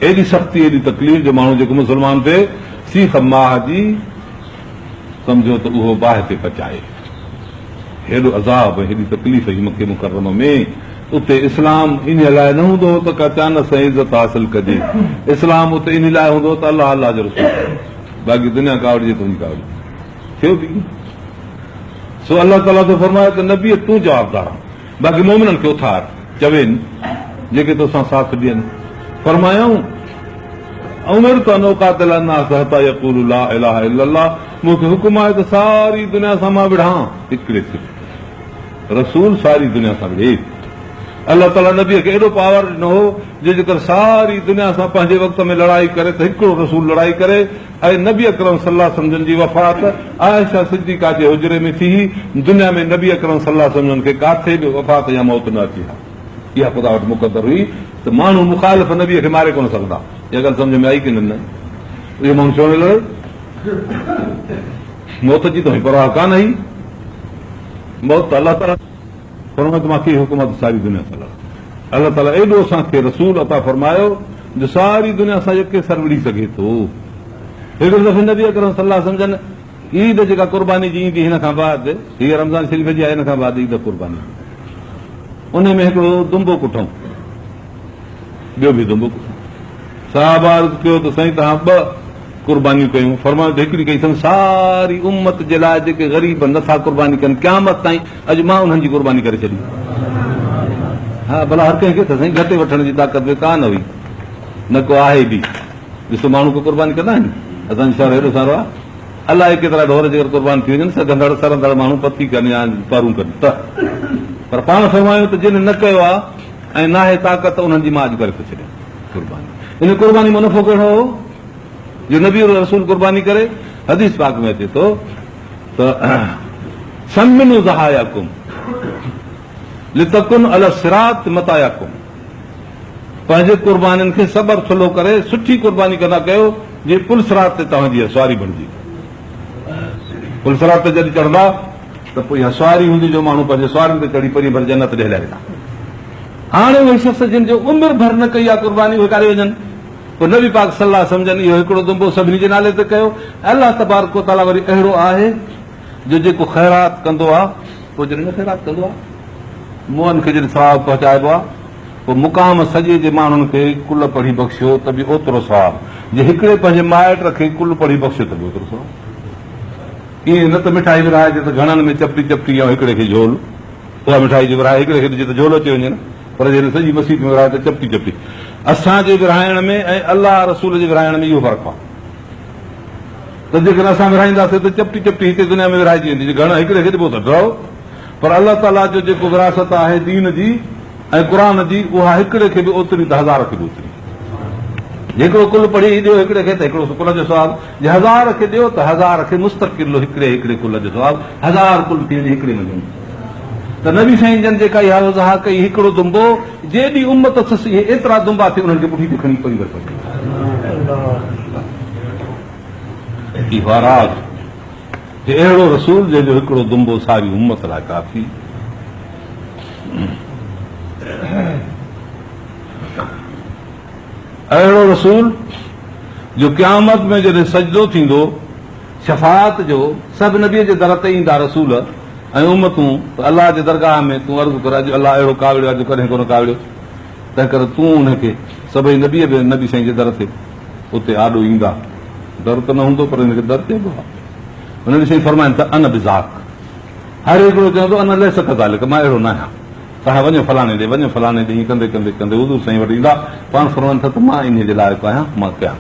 एॾी सख़्ती एॾी तकलीफ़ जो माण्हू जेको मुस्लमान थिए सीख माह जी सम्झो त उहो बाहि ते पचाए। हेॾो अज़ाब हेॾी तकलीफ़ हुई मके मुकरमा में। उते इस्लाम इन लाइ न हूंदो हो त अचानक सां इज़त हासिल कजे। इस्लाम उते इन लाइ हूंदो त अलाह अलाह जो रसूल, बाक़ी दुनिया कावड़िजे तुंहिंजी कावड़ी थियो बि। सो अलाह ताला तो फरमाए त नबी तूं जवाबदार आहे, बाक़ी मोमिननि खे उथार चवेनि जेके तोसां साथ ॾियनि। फरमायूं उमिरि त नौकातिल अन्नास हता यक़ूलू ला इलाहा इल्लल्लाह, मूंखे हुकुम आहे त सारी दुनिया सां मां विढ़ां हिकिड़े सिर्फ़ रसूल सारी दुनिया सां विढ़े। अलाह ताला नबीअ खे एॾो पावर ॾिनो हो जो जेकर सारी दुनिया सां पंहिंजे वक़्त में लड़ाई करे त हिकिड़ो रसूल लड़ाई करे। ऐं नबी अकरम सल्लल्लाहु अलैहि वसल्लम जी वफ़ात आयशा सिद्दीक़ा जे हुजरे में थी। दुनिया में नबी अकरम सल्लल्लाहु अलैहि वसल्लम खे काथे बि वफ़ात या मौत न अची आहे। इहा ख़ुदा वटि मुक़दर हुई त माण्हू मुखालिफ़ नबीअ खे मारे कोन सघंदा। इहा ॻाल्हि सम्झ में आई की न? इहो माण्हू छो न लड़े? मौत जी त परवाह कान हुई। मौत अलाह ताला फरमाए त मूंखे हुकूमत सारी दुनिया सां लड़। अलाह ताला एॾो असांखे रसूल अता फरमायो जो सारी दुनिया सां यके सर विढ़ी सघे थो। हिकिड़े दफ़े नबी अकरम सल्लल्लाहु अलैहि वसल्लम सम्झनि ईद जेका क़ुर्बानी जी ईंदी हिन खां बाद, हीअ रमज़ान शरीफ़ जी आहे, हिन खां बाद ईद क़ुर्बानी, उन में हिकिड़ो दुंबो कुठऊं, ॿियो बि दुंबो कुठऊं। सहाबा अर्ज़ कयो त साईं तव्हां ॿ क़ुर्बानियूं कयूं। फरमायो त हिकिड़ी कई सारी उम्मत जे लाइ जेके ग़रीब नथा क़ुर्बानी कनि क़यामत ताईं, अॼु मां उन्हनि जी क़ुर्बानी करे छॾी। हा भला हर कंहिंखे त साईं घटि वठण जी ताक़त में कान हुई, न को आहे बि। ॾिसो माण्हू खे क़ुर्बानी कंदा आहिनि, असांजो शहर हेॾो सारो आहे, अलाए केतिरा ढोर जेकर क़ुर्बान थी वञनि, सघंदड़ सरंदड़ माण्हू पती कनि या पारूं कनि त। पर पाण फरमायूं त जिन न कयो आहे ऐं नाहे ताक़त उन्हनि जी मां अॼु करे थो छॾियां क़ुर्बानी। इन क़ुर्बानी में नफ़ो कहिड़ो हो जो नबी रसूल क़ुर्बानी करे? हदीस पाक में अचे थो त समिनु ज़हायाकुम लितकुन अला सिरात मतायाकुम, पंहिंजे क़ुर्बानियुनि खे सबर थुलो करे सुठी क़ुर्बानी कंदा कयो जीअं पुल सिरात ते तव्हांजी सवारी बणिजी। पुल सिरात ते जॾहिं चढ़ंदा त पोइ इहा सवारी हूंदी जो माण्हू पंहिंजे सवारियुनि ते चढ़ी परी भर जन्नत ॾे हलिया वेंदा। हाणे उहे शख़्स जिन जो उमिरि भर न कई आहे क़ुर्बानी, उहे काॾे वञनि? पोइ नबी पाक सल्लल्लाहु अलैहि वसल्लम इहो हिकिड़ो दुंबो सभिनी जे नाले ते कयो। अलाह तबारक व तआला वरी अहिड़ो आहे जो जेको ख़ैरात कंदो आहे, पोइ जॾहिं न ख़ैरात कंदो आहे, मुंहनि खे जॾहिं सवाबु पहुचाइबो आहे, पोइ मुक़ाम सॼे जे माण्हुनि खे कुल पढ़ी बख़्शियो त बि ओतिरो सवाबु, जे हिकिड़े पंहिंजे माइट खे कुल पढ़ी बख़्शियो त बि ओतिरो सवाबु। ईअं न त मिठाई विराए त घणनि में चपटी चपटी ऐं हिकिड़े खे झोल, उहा मिठाई जो विराए हिकिड़े खे ॾिजे त झोल अची वञे न, पर जॾहिं सॼी मसीत में विराए त चपटी चपटी। असांजे विराइण में ऐं अलाह रसूल जे विराइण में इहो फ़र्क़ु आहे त जेकर असां विराईंदासीं त चपटी चपटी हिते दुनिया में विराइजी वेंदी, घणा हिकिड़े खे ॾिबो त डरो। पर अलाह ताला जो जेको विरासत आहे दीन जी ऐं क़ुर जी, उहा हिकिड़े खे बि ओतिरी त हज़ार खे बि ओतिरी। हिकिड़ो कुल पढ़ी ॾियो हिकिड़े खे त हिकिड़ो कुल जो सवाबु, जे हज़ार खे ॾियो त हज़ार खे मुस्तक़िल हिकिड़े हिकिड़े कुल जो सवाबु, हज़ार कुल थी वञे हिकिड़े में। त नबी साईं जन जेका इहा वज़ाह कई हिकिड़ो दुंबो, जेॾी उम्मत अथसि इहे एतिरा दुंबा थी उन्हनि खे पुठी ते खणी पई वठे। अहिड़ो रसूल जंहिंजो हिकिड़ो दुंबो सारी उम्मत लाइ काफ़ी। अहिड़ो रसूल जो क़यामत में जॾहिं सजदो थींदो शफ़ाअत जो, सभु नबीअ जे दर ते ईंदा रसूल ऐं उम्मतूं, त अलाह जे दरगाह में तूं अर्ज़ु कर, अॼु अलाह अहिड़ो कावड़ियो आहे जो कॾहिं कोन कावड़ियो, तंहिं करे तूं उनखे सभई नबी साईं जे दर ते उते आॾो ईंदा। दर त न हूंदो पर हिनखे दर चइबो आहे। हुन साईं फरमाइनि त अन बिज़ाक, हर हिकिड़ो चवंदो अन लैस कज़ालिक, मां अहिड़ो न आहियां, तव्हां वञो फलाणे ॾे, वञो फलाणे ॾे, ईअं कंदे कंदे कंदे हुज़ूर साईं वटि ईंदा, पाण फरमाइनि था त मां इन जे लाइक़ु आहियां, मां कयां।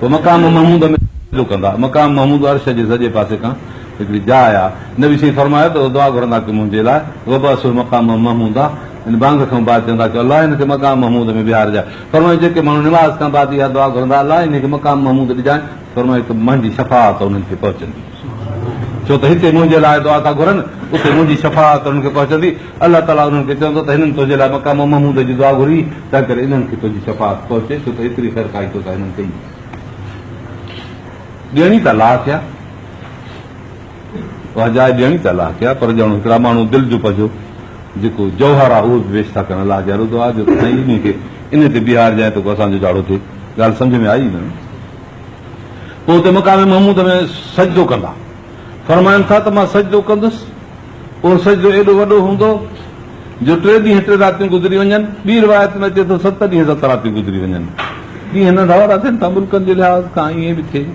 पोइ मक़ाम महमूद में कंदा, मक़ाम महमूद अर्श जे सॼे पासे खां हिकिड़ी जाइ आहे। नबी साईं फरमायो त दुआ घुरंदा की मुंहिंजे लाइ वबस मक़ाम महमूद आहे, हिन बांग खां बाद चवंदा की अलाह हिनखे मक़ाम महमूद में बिहारजाए। फरमायो जेके माण्हू निमाज़ खां बाद इहा दुआ घुरंदा अलाह हिनखे मक़ाम महमूद ॾिजाए, फरमायो त मुंहिंजी शफ़ाअत उन्हनि खे पहुचंदी, छो त हिते मुंहिंजे लाइ दुआ था घुरनि, उते मुंहिंजी शफ़ाअत उन्हनि खे पहुचंदी। अलाह ताला उन्हनि खे चवंदो त हिननि तुंहिंजे लाइ मक़ाम महमूद जी दुआ घुरी, तंहिं करे इन्हनि खे तुंहिंजी शफ़ाअत पहुचे, छो त एतिरी ख़ैरकाई तो हिननि कई। ॾियणी त अलाह थिया, उहा जाइ ॾियणी त अलाह थिया, पर ॼण हिकिड़ा माण्हू दिलि जो पंहिंजो जेको जौहर आहे उहो बि वेश था कनि अलाह जा रुदो आहे, जो साईं इन खे इन ते बीहार जाए त असांजो झाड़ो थिए। ॻाल्हि सम्झ में आई न? पोइ हुते मक़ाम महमूद में सजदो कंदा, फरमाइनि था त मां सजदो कंदुसि। उहो सजदो एॾो वॾो हूंदो जो 3 ॾींहं 3 रातियूं गुज़री वञनि। ॿी रिवायत में अचे थो 7 ॾींहं 7 रातियूं गुज़री वञनि। ॾींहं नंढा वॾा थियनि था मुल्कनि जे लिहाज़ खां, ईअं बि थिए।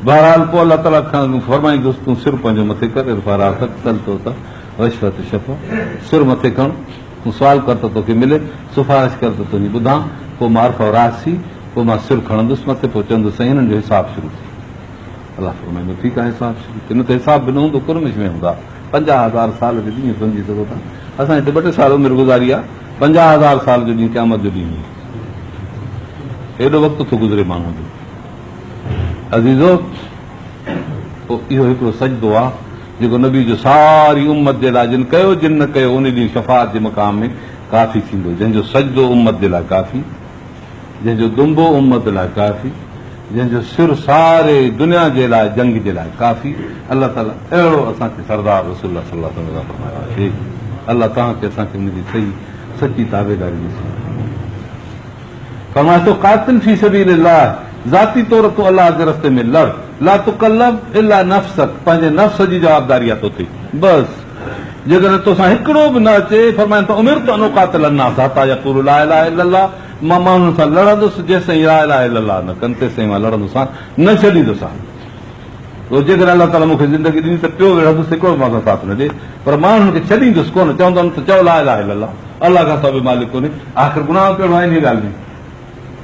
बहरहाल पोइ अलाह ताला खां फरमाईंदुसि तूं सिर पंहिंजो मथे कर, सिर मथे खण, तूं सुवाल कर त तोखे मिले, सिफारिश कर त तुंहिंजी ॿुधां। पोइ मार्फ रासी, पोइ मां सिर खणंदुसि मथे, पोइ चवंदुसि साईं हिननि जो हिसाब शुरू थी। अलाह फरमाईंदो ठीकु आहे, हिसाब शुरू थिए। न त हिसाब बि न हूंदो, कुरमिश में हूंदा। 50,000 साल जो ॾींहुं सम्झी सघो था। असां हिते 2 टे साल उमिरि गुज़ारी आहे, 50,000 साल जो ॾींहुं क़यामत जो ॾींहुं। एॾो वक़्तु थो गुज़रे माण्हू जो। अज़ीज़ो, पोइ इहो हिकिड़ो सजदो आहे जेको नबी जो सारी उम्मत जे लाइ, जिन कयो जिन न कयो, उन ॾींहुं शफ़ाअत जे मक़ाम में काफ़ी थींदो। जंहिंजो सजदो उम्मत जे लाइ काफ़ी, जंहिंजो दुंबो उम्मत लाइ काफ़ी, जंहिंजो सिर सारे दुनिया जे लाइ, जंग जे लाइ काफ़ी। अलाह ताला अहिड़ो असांखे सरदार रसूलुल्लाह सल्लल्लाहु अलैहि वसल्लम फरमायो आहे। अलाह तव्हांखे असांखे हुनजी सही सची ताबेदारी ॾिसी फरमाए थो, क़ातिल फी सबीलिल्लाह, ज़ाती तौर तूं अलाह जे रस्ते में लड़, ला तुकल्लफ इल्ला नफ्सक, पंहिंजे नफ़्स जी जवाबदारी आहे तोते बसि। जेकॾहिं तोसां हिकिड़ो बि न अचे, फरमाइनि त उमिर त अनुक़ातिल अन्नास हत्ता यक़ूलू ला इलाहा इल्लल्लाह, मां माण्हुनि सां लड़ंदुसि जेसिताईं ला इलाहा इल्लल्लाह न कनि, तेसिताईं मां लड़ंदुसां, न छॾींदुसां। जेकॾहिं अलाह ताला मूंखे ज़िंदगी ॾिनी त पियो विढ़ंदुसि, हिकिड़ो मां साथ न ॾे, पर माण्हुनि खे छॾींदुसि कोन। चवंदमि त चओ ला इलाहा इल्लल्लाह, अलाह खां सवाइ मालिक कोन्हे। आख़िर गुनाह कहिड़ो आहे इन ॻाल्हि में?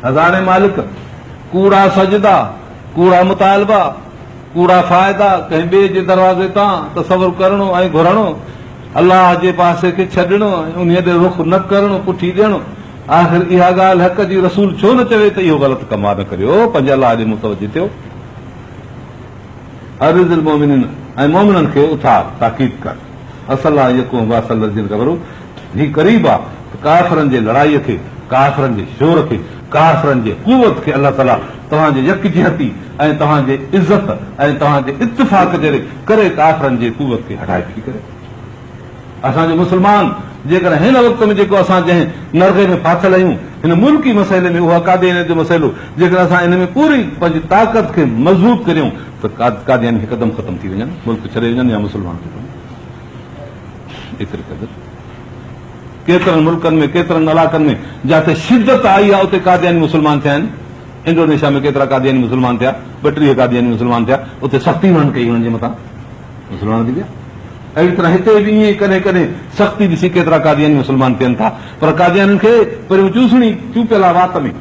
हज़ारे मालिक, कूड़ा सजदा, कूड़ा मुतालबा, कूड़ा फ़ाइदा, कंहिं ॿिए जे दरवाज़े तां तसवुर करणो ऐं घुरणो, अलाह जे पासे खे छॾणो, उन ते रुख न करणो, पुठी ॾियणो। आख़िर इहा ॻाल्हि हक़ जी रसूल छो न चवे त इहो ग़लति कमु आहे, न करियो, पंहिंजे अलाह ॾे मुतवजो थियो। अरिज़िल मोमिनिन, ऐं मोमिननि खे उथार, ताक़ीद कर। असल आहे यकूम वासल जिन ख़बरू, ही क़रीब आहे काफ़िरनि जे लड़ाईअ खे, काफ़िरनि जे शोर खे, काफ़िरनि जे कुवत खे अलाह ताला तव्हांजे यकजहती ऐं तव्हांजे इज़त ऐं तव्हांजे इत्तिफ़ाक़ जे करे काफ़िरनि जे कुवत खे हटाए थी करे। असांजो मुस्लमान जेकॾहिं हिन वक़्त में जेको असां जंहिं नरगे में फाथल आहियूं, हिन मुल्की मसइले में, उहा कादियानी जो मसइलो, जेकॾहिं असां इन में पूरी पंहिंजी ताक़त खे मज़बूत करियूं त कादियानी हिकदमि ख़तमु थी वञनि, मुल्क छॾे वञनि या मुस्लमान थी वञनि। एतिरे क़दुरु केतिरनि मुल्कनि में, केतिरनि इलाइक़नि में जिते शिदत आई आहे, उते कादियानी मुस्लमान थिया आहिनि। इंडोनेशिया में केतिरा कादियानी मुस्लमान थिया, 32 कादियानी मुस्लमान थिया, उते सख़्ती हुननि कई, हुननि जे मथां मुस्लमान थी विया। अहिड़ी तरह हिते बि ईअं कॾहिं कॾहिं सख़्ती ॾिसी केतिरा कादियानी मुस्लमान थियनि था, पर कादियानी खे वरी चूसणी चूपियल आहे वात में।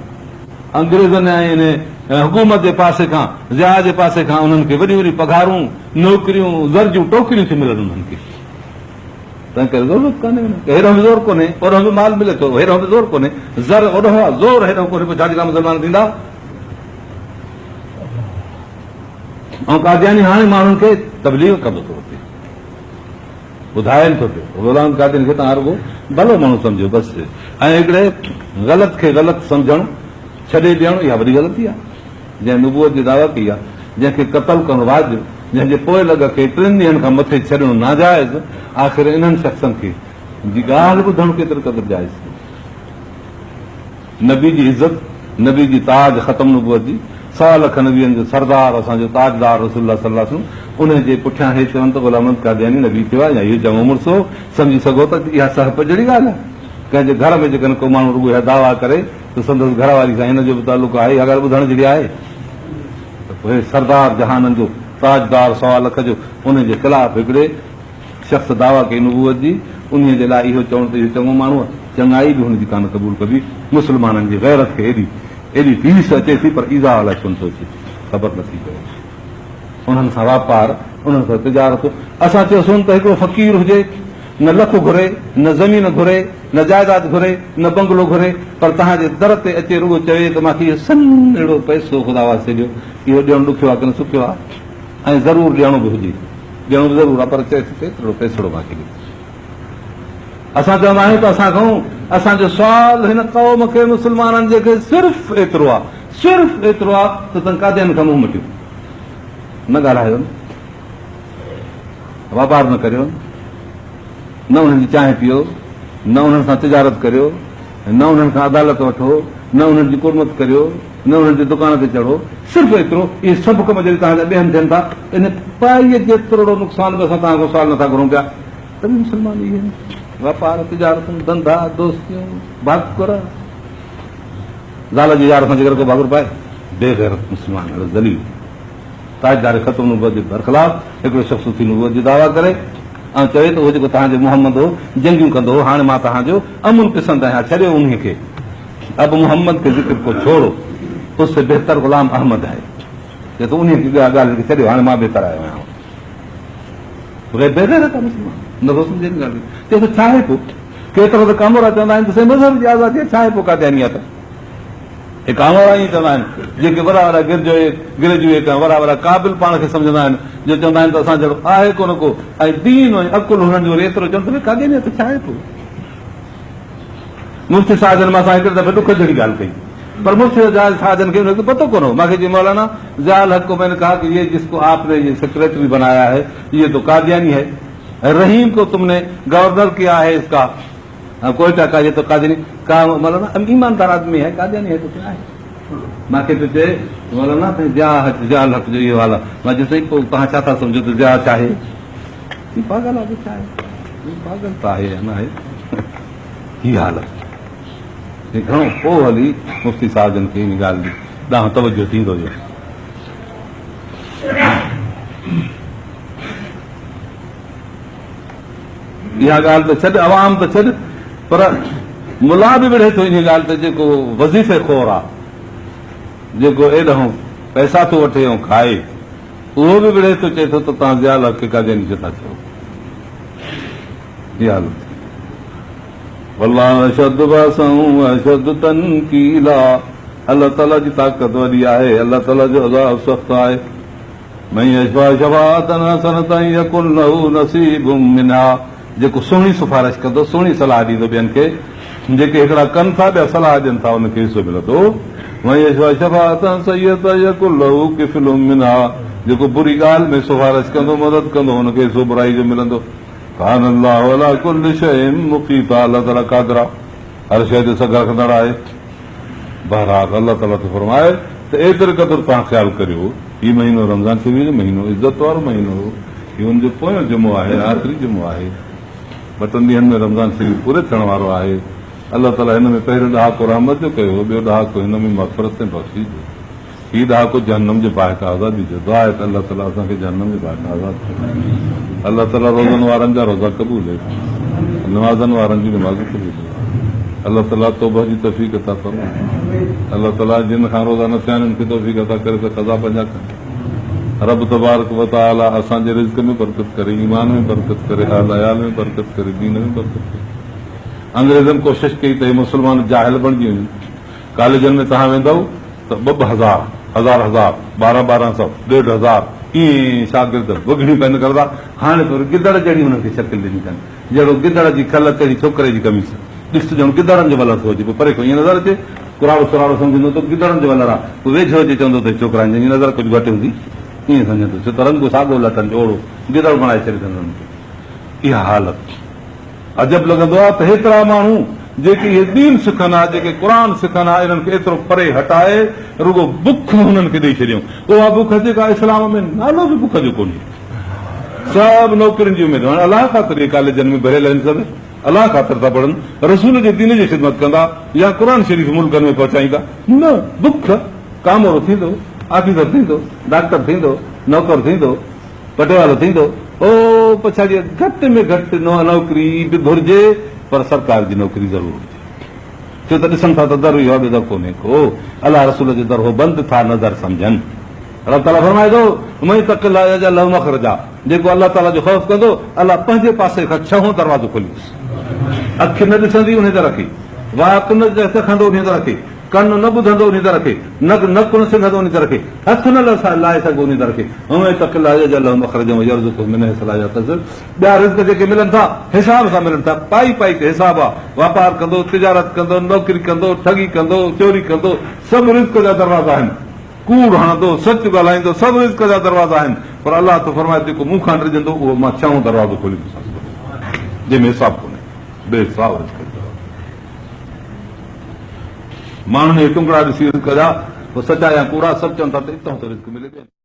अंग्रेज़नि ऐं इन हुकूमत जे पासे खां, ज़िया जे पासे खां उन्हनि खे वॾियूं वॾियूं पघारूं, नौकिरियूं, ज़र्जूं, टोकरियूं थी मिलनि उन्हनि खे। तंहिं करे ज़रूरत कान्हे, हेॾो बि ज़ोर कोन्हे, ओॾो बि माल मिले थो, हेॾो बि ज़ोर कोन्हे, ज़र ओॾो आहे, ज़ोर हेॾो कोन्हे, पोइ छाजे लाइ मुस्लमान थींदा। ऐं कादियानी हाणे माण्हुनि खे तबलीग कंदो थो अचे, ॿुधाइनि थो पियो, ग़ुलाम कादियानी खे तव्हां रुॻो भलो माण्हू सम्झो बसि। ऐं हिकिड़े ग़लति खे ग़लति सम्झणु, छॾे ॾियणु, इहा वॾी ग़लती आहे। जंहिं नुबूअत जी दावा कई आहे, जंहिंखे क़तल करणु वाजिबु, जंहिंजे पोइ लॻ खे 3 ॾींहंनि खां मथे छॾणु नाजाइज़, आख़िर इन्हनि शख़्सनि खे जी ॻाल्हि ॿुधणु केतिरो क़दुरु जाइज़। नबी जी इज़त, नबी जी ताज ख़तम नुबूअत जी, 100 लख नबीअनि जो सरदार, असांजो ताजदार रसूलुल्लाह सल्लल्लाहु अलैहि वसल्लम, उन जे पुठियां हे चवनि त ग़ुलाम कादियानी नबी थियो आहे या इहो चङो मुड़ुस हो, सम्झी सघो त इहा सहप जहिड़ी ॻाल्हि आहे। कंहिंजे घर में जेकॾहिं को माण्हू रुॻो इहा दावा करे त संदसि घर वारी सां हिन जो बि तालुक आहे, इहा ॻाल्हि ॿुधण जहिड़ी आहे। पोइ सरदार जहाननि जो ताजदार 100 लख जो, उन जे ख़िलाफ़ हिकिड़े शख़्स दावा कई नुबूअत जी, उन जे लाइ इहो चवणु त इहो चङो माण्हू आहे, चङाई बि हुनजी कान क़बूल कबी। मुस्लमाननि जी गैरत खे एॾी फीस अचे थी, पर ईज़ा अलाए छो नथो अचे, ख़बर नथी पए। उन्हनि सां वापार, उन्हनि सां तिजारत। असां चयोसीं त हिकिड़ो फ़क़ीर हुजे, न लख घुरे, न ज़मीन घुरे, न जाइदाद घुरे, न बंगलो घुरे, पर तव्हांजे दर ते अचे रुॻो चवे त मूंखे इहो सन अहिड़ो पैसो ख़ुदा वास्ते ॾियो, इहो ॾियणु ॾुखियो आहे कि न सुठो आहे, ऐं ज़रूरु ॾियणो बि हुजे, ॾियणो बि ज़रूरु आहे, पर चए एतिरो पैसड़ो मूंखे ॾियो। असां चवंदा आहियूं त असां कहूं, असांजो सुवाल हिन क़ौम खे, मुस्लमाननि जेके सिर्फ़ु एतिरो आहे, सिर्फ़ु एतिरो आहे त तव्हां कादियानी खां मुंहुं मटियो, न ॻाल्हायो, वापार न करियो, न उन्हनि जी चांहि पीओ, न उन्हनि सां तिजारत करियो, न उन्हनि खां अदालत वठो, न उन्हनि जी कुर्मत करियो, न उन्हनि जे दुकान ते चढ़ो, सिर्फ़ु एतिरो। इहे सभु कम जॾहिं तव्हांजा ॿियनि थियनि था, इन पाईअ जेतिरो नुक़सान बि असां तव्हांखां सुवाल नथा घुरूं पिया, तॾहिं मुस्लमान इहे आहिनि। वापार, तिजारतूं, धंधा, दोस्तियूं, भाकुर, ज़ाल जी यार सां जेकर को भाकुर पाए, बेग़ैरत मुस्लमान ज़लील ताजदार ख़तम नबूवत जे बरख़िलाफ़ हिकिड़ो शख़्स थी नबूवत जी दावा करे ऐं चवे त उहो जेको तव्हांजो मोहम्मद हो जंगियूं कंदो हो, हाणे मां तव्हांजो अमुन पसंदि आहियां, छॾियो उन खे। अब मोहम्मद खे ज़िक्र को छोड़ो, उससे बहितर ग़ुलाम अहमद आहे। चए त उन ॻाल्हि खे छॾियो, हाणे मां बहितर आयो आहियां। बेग़ैरत आहे मुस्लमान, नथो सम्झे ॻाल्हि। चए त छा आहे पोइ? केतिरो त कामोरा चवंदा आहिनि त साईं मज़हब जी आज़ादी छा आहे पोइ कादियानियत? हे कामोरा ई चवंदा आहिनि जेके वॾा वॾा ग्रेजुएट वॾा वॾा क़ाबिल पाण खे सम्झंदा आहिनि, जो चवंदा आहिनि त असां जहिड़ो आहे कोन को, ऐं दीन ऐं अकुल हुननि जो एतिरो चवनि त कादियानियत छा आहे पोइ? मुफ़्ती साहिबनि मां असां हिकिड़े दफ़े ॾुख जहिड़ी ॻाल्हि कई, पर मुफ़्ती साहिबनि खे हुनखे पतो कोन हो। मूंखे जी मौलाना ज़ियाउल हक़ मैंने कहा कि ये जिसको आपने ये सेक्रेटरी बनाया है ये तो कादियानी है, रहीम को तुमने गवर्नर किया है इसका कोयटा का, ये तो कादियानी का। मौलाना ईमानदार आदमी है, कादियानी है तो क्या है? मूंखे त चए मौलाना ज़ियाउल हक़ जो इहो हाल आहे। मां चयो साईं पोइ तव्हां छा था सम्झो त ज़िया छा आहे? पागल आहे, छा आहे? पागल त आहे या न आहे? ही हाल आहे। घणो पोइ हली मुफ़्ती साहिबनि खे इन ॻाल्हि ॾांहुं तवजो थींदो वियो। इहा ॻाल्हि त छॾ, अवाम त छॾ, पर मुला बि विढ़े थो इन ॻाल्हि ते, जेको वज़ीफ़े खोर आहे, जेको एॾो पैसा थो वठे ऐं खाए, उहो बि विढ़े थो, चए थो त तव्हां ज़ियाउल हक़ खे कादियानी छो था चओ? इहा हालत अल्लाह ताला जी ताक़त वॾी आहे, अल्लाह ताला जो अज़ाब सख़्तु आहे। जेको सुहिणी सिफारिश कंदो, सुहिणी सलाह ॾींदो ॿियनि खे, जेके हिकिड़ा कनि था ॿिया सलाह ॾियनि था, उनखे हिसो मिलंदो। जेको बुरी ॻाल्हि में सिफारिश कंदो, मदद कंदो, हुनखे हिसो बुराई जो मिलंदो। कान अल्लाह अला कुल शइ मुक़ीत, अल्लाह ताला क़ादिर आहे, हर शइ ते सघ रखंदड़ आहे। बहरहाल अल्लाह ताला थो फरमाए त एतिरे क़दुरु तव्हां ख़्यालु करियो, हीउ महीनो रमज़ान शरीफ़ जो महीनो, इज़त वारो महीनो, हीउ हुनजो पोयों जुमो आहे, आख़िरी जुमो आहे। 2 ॾींहंनि में रमज़ान शरीफ़ पूरे थियण वारो आहे। अल्लाह ताला हिन में पहिरियों ॾहाको रहमत जो कयो, ॿियो ॾहाको हिन में मग़फ़िरत ऐं बख़्शीश जो, हीउ ॾहाको जहन्नम जे बाहि खां आज़ादी जो। दुआ आहे त अल्लाह ताला असांखे जहन्नम जे बाहि खां आज़ादु करे। अल्लाह ताला रोज़नि वारनि जा रोज़ा क़बूल आहे, नमाज़नि वारनि जी नमाज़ क़बूल आहे। अल्लाह ताला तौबह जी तौफ़ीक़ अता फरमाए। अल्लाह ताला जिन खां रोज़ा न थिया आहिनि उनखे तौफ़ीक़ अता करे त क़ज़ा पंहिंजा कनि। रब तबारक व तआला असांजे रिज़्क़ में बरकत करे, ईमान में बरकत करे, हाल अयाल में बरकत करे, दीन में बरकत करे। अंग्रेज़नि कोशिशि कई त हे मुस्लमान जाहिल बणिजी वञनि। कॉलेजनि में तव्हां वेंदव त 2,000 1200 1,200 1,500 ईअं शागिर्द वॻिड़ियूं पेन करंदा। हाणे त गिदड़ जहिड़ी हुननि खे शकिल ॾिनी अथनि, जहिड़ो गिदड़ जी खल तहिड़ी छोकिरे जी कमीस, ॾिस ॼण गिदड़नि जो वलर थो अचे। पोइ परे खां ईअं नज़र अचे, कुराड़ो सुराड़ो सम्झंदो त गिदड़नि जो वलर आहे, पोइ वेझो अचे चवंदो त छोकिरानि जी नज़र कुझु घटि हूंदी, ईअं सम्झंदो छो त रंग साॻियो लटनि ओड़ो गिदड़ बणाए छॾींदो हुननि खे। इहा हालत अजब लॻंदो आहे त हेतिरा माण्हू जेके इहे दीन सिखनि हा, जेके क़ुर सिखनि हा, इन्हनि खे एतिरो परे हटाए रुगो बुख हुननि खे ॾेई छॾियऊं। उहा बुख जेका इस्लाम में नालो बि बुख जो कोन्हे। सभु नौकरियुनि जी उमेद, हाणे अलाह ख़ातिर इहे कॉलेजनि में भरियल आहिनि, सभु अलाह ख़ातिर था पढ़नि, रसूल जे दीन जी ख़िदमत कंदा या क़ुर शरीफ़ मुल्कनि में पहुचाईंदा। न बुख, कामोरो थींदो, आफ़ीसर थींदो, डॉक्टर थींदो, नौकर थींदो, पटेवालो थींदो, ओ पछाड़ी घटि में घटि नौकरी बि घुरिजे, पर सरकार जी नौकरी ज़रूरु हुजे। छो त ॾिसनि था त दर इहो ॿियो दर कोन्हे को, अलाह रसूल जो दर हो बंदि था नज़र सम्झनि। अलाह ताला फरमाए थो मई तक़िल्लाह यजअल लहू मख़रजा, जेको अलाह ताला जो ख़ौफ़ कंदो, अलाह पंहिंजे पासे खां 6 दरवाज़ो खोलींदुसि। अखि न ॾिसंदी उन ते रखे, वात न चखंदो उन ते रखे, कन न ॿुधंदो उन ते रखे, नक न सिंघंदो उन ते रखे, हथ न लाहे सघो उन ते रखे। ॿिया रिज़्क़ जेके मिलनि था हिसाब सां मिलनि था, पाई पाई ते हिसाब आहे। वापार कंदो, तिजारत कंदो, नौकिरी कंदो, ठगी कंदो, चोरी कंदो, सभु रिज़्क़ जा दरवाज़ा आहिनि। कूड़ हणंदो, सच ॻाल्हाईंदो, सभु रिज़्क़ जा दरवाज़ा आहिनि। पर अलाह तो फरमाए जेको मूं खां ॾिजंदो उहो मां 6 दरवाज़ो खोलींदुसि, जंहिंमें हिसाब कोन्हे, बेहिसाब रिज़्क़। माण्हुनि जे टुकड़ा ॾिसी रिस्क जा पोइ सचा या कूड़ा सभु चवनि था त हितां त रिस्क मिले